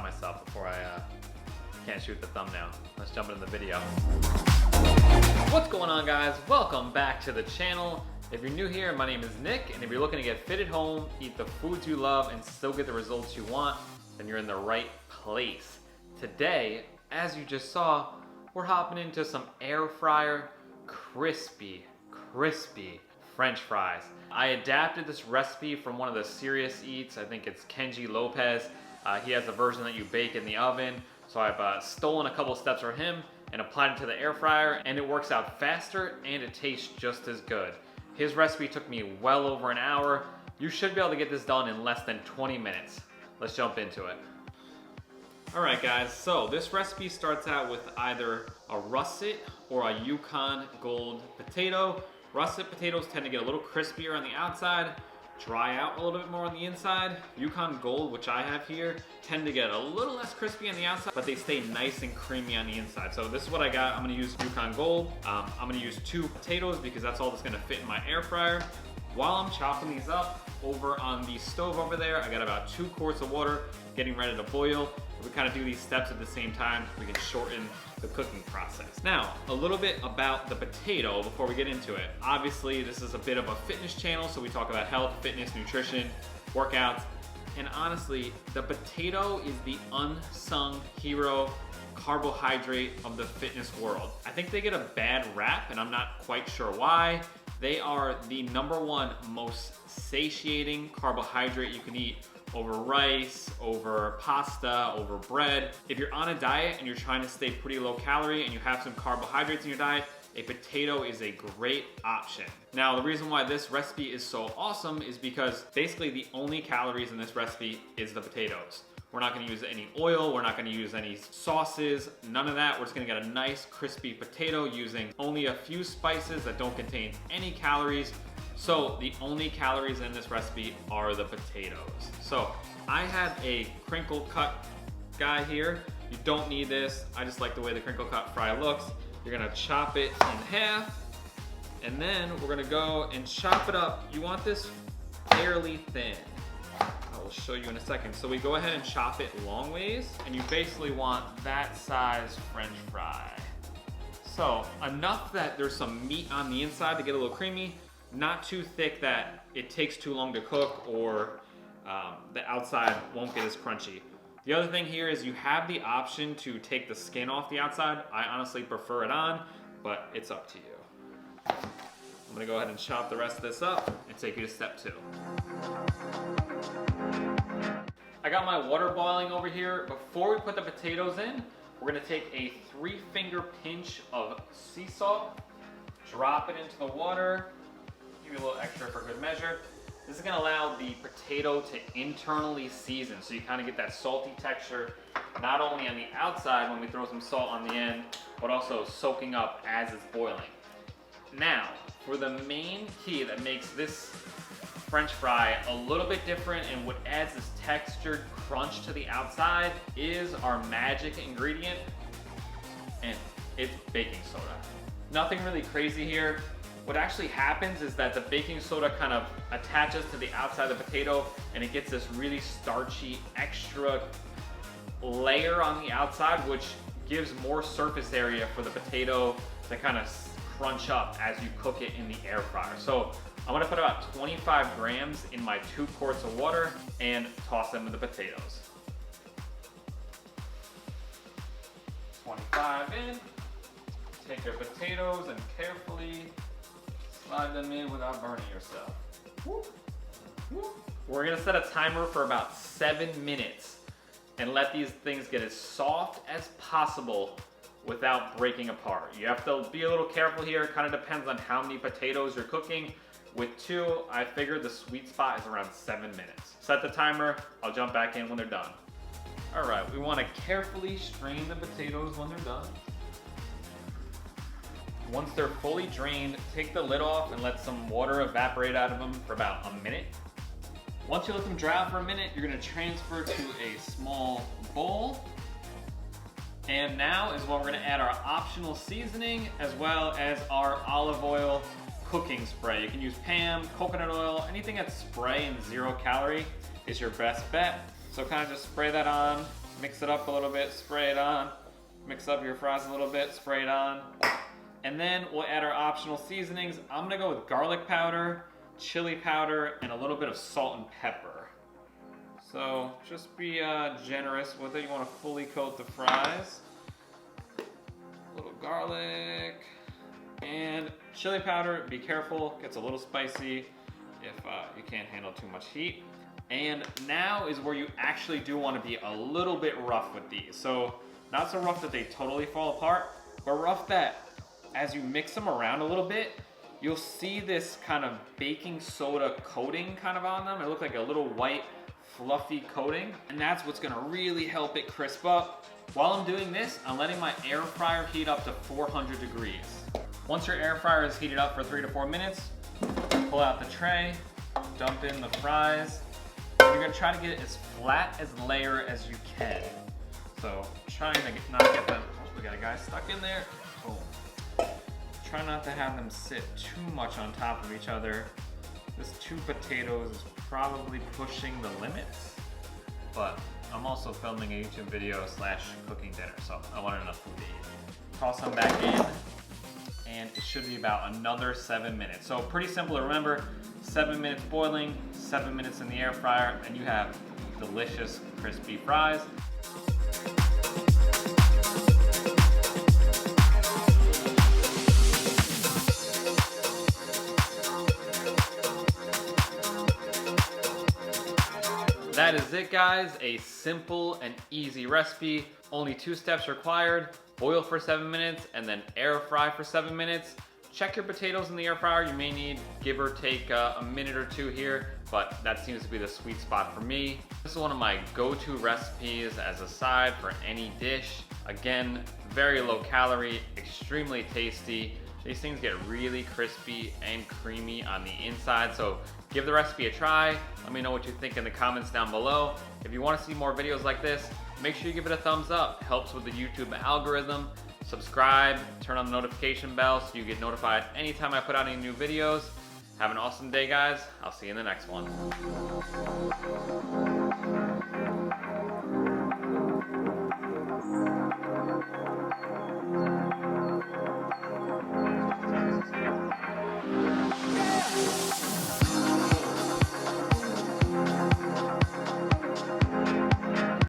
Myself before I can't shoot the thumbnail. Let's jump into the video. What's going on, guys? Welcome back to the channel. If you're new here, my name is Nick, and if you're looking to get fit at home, eat the foods you love, and still get the results you want, then you're in the right place. Today, as you just saw, we're hopping into some air fryer crispy French fries. I adapted this recipe from one of the Serious Eats. I think it's Kenji Lopez. He has a version that you bake in the oven. So I've stolen a couple steps from him and applied it to the air fryer, and it works out faster and it tastes just as good. His recipe took me well over an hour. You should be able to get this done in less than 20 minutes. Let's jump into it. All right, guys, so this recipe starts out with either a Russet or a Yukon Gold potato. Russet potatoes tend to get a little crispier on the outside, dry out a little bit more on the inside. Yukon Gold, which I have here, tend to get a little less crispy on the outside, but they stay nice and creamy on the inside. So this is what I got. I'm gonna use Yukon Gold. I'm gonna use 2 potatoes because that's all that's gonna fit in my air fryer. While I'm chopping these up, over on the stove over there, I got about 2 quarts of water getting ready to boil. We kind of do these steps at the same time, we can shorten the cooking process. Now, a little bit about the potato before we get into it. Obviously, this is a bit of a fitness channel, so we talk about health, fitness, nutrition, workouts, and honestly, the potato is the unsung hero carbohydrate of the fitness world. I think they get a bad rap, and I'm not quite sure why. They are the #1 most satiating carbohydrate you can eat over rice, over pasta, over bread. If you're on a diet and you're trying to stay pretty low calorie and you have some carbohydrates in your diet, a potato is a great option. Now, the reason why this recipe is so awesome is because basically the only calories in this recipe is the potatoes. We're not gonna use any oil, we're not gonna use any sauces, none of that. We're just gonna get a nice crispy potato using only a few spices that don't contain any calories. So the only calories in this recipe are the potatoes. So I have a crinkle cut guy here. You don't need this. I just like the way the crinkle cut fry looks. You're gonna chop it in half, and then we're gonna go and chop it up. You want this fairly thin. I will show you in a second. So we go ahead and chop it long ways, and you basically want that size French fry. So enough that there's some meat on the inside to get a little creamy, not too thick that it takes too long to cook or the outside won't get as crunchy. The other thing here is you have the option to take the skin off the outside. I honestly prefer it on, but it's up to you. I'm gonna go ahead and chop the rest of this up and take you to step 2. I got my water boiling over here. Before we put the potatoes in, we're gonna take a 3-finger pinch of sea salt, drop it into the water, give you a little extra for good measure. This is gonna allow the potato to internally season, so you kind of get that salty texture, not only on the outside when we throw some salt on the end, but also soaking up as it's boiling. Now, for the main key that makes this French fry a little bit different and what adds this textured crunch to the outside is our magic ingredient, and it's baking soda. Nothing really crazy here. What actually happens is that the baking soda kind of attaches to the outside of the potato and it gets this really starchy extra layer on the outside, which gives more surface area for the potato to kind of crunch up as you cook it in the air fryer. So I'm gonna put about 25 grams in my 2 quarts of water and toss them in the potatoes. 25 in, take your potatoes and carefully slide them in without burning yourself. Whoop, whoop. We're gonna set a timer for about 7 minutes and let these things get as soft as possible without breaking apart. You have to be a little careful here. It kind of depends on how many potatoes you're cooking. With 2, I figured the sweet spot is around 7 minutes. Set the timer, I'll jump back in when they're done. All right, we wanna carefully strain the potatoes when they're done. Once they're fully drained, take the lid off and let some water evaporate out of them for about a minute. Once you let them dry out for a minute, you're gonna transfer to a small bowl. And now is when we're gonna add our optional seasoning as well as our olive oil cooking spray. You can use Pam, coconut oil, anything that's spray and 0 calorie is your best bet. So kind of just spray that on, mix it up a little bit, spray it on, mix up your fries a little bit, spray it on. And then we'll add our optional seasonings. I'm gonna go with garlic powder, chili powder, and a little bit of salt and pepper. So just be generous with it. You wanna fully coat the fries. A little garlic and chili powder. Be careful, gets a little spicy if you can't handle too much heat. And now is where you actually do wanna be a little bit rough with these. So not so rough that they totally fall apart, but rough that as you mix them around a little bit, you'll see this kind of baking soda coating kind of on them. It looks like a little white fluffy coating, and that's what's gonna really help it crisp up. While I'm doing this, I'm letting my air fryer heat up to 400 degrees. Once your air fryer is heated up for 3 to 4 minutes, pull out the tray, dump in the fries. You're gonna try to get it as flat as layer as you can. So trying to not get them, oh, we got a guy stuck in there. Boom. Try not to have them sit too much on top of each other. This 2 potatoes is probably pushing the limits, but I'm also filming a YouTube video / cooking dinner, so I wanted enough food to eat. Toss them back in, and it should be about another 7 minutes. So pretty simple to remember, 7 minutes boiling, 7 minutes in the air fryer, and you have delicious crispy fries. That is it, guys. A simple and easy recipe. Only 2 steps required. Boil for 7 minutes and then air fry for 7 minutes. Check your potatoes in the air fryer. You may need, give or take, a minute or 2 here, but that seems to be the sweet spot for me. This is one of my go-to recipes as a side for any dish. Again, very low calorie, extremely tasty. These things get really crispy and creamy on the inside, so give the recipe a try. Let me know what you think in the comments down below. If you want to see more videos like this, make sure you give it a thumbs up. It helps with the YouTube algorithm. Subscribe, turn on the notification bell so you get notified anytime I put out any new videos. Have an awesome day, guys. I'll see you in the next one.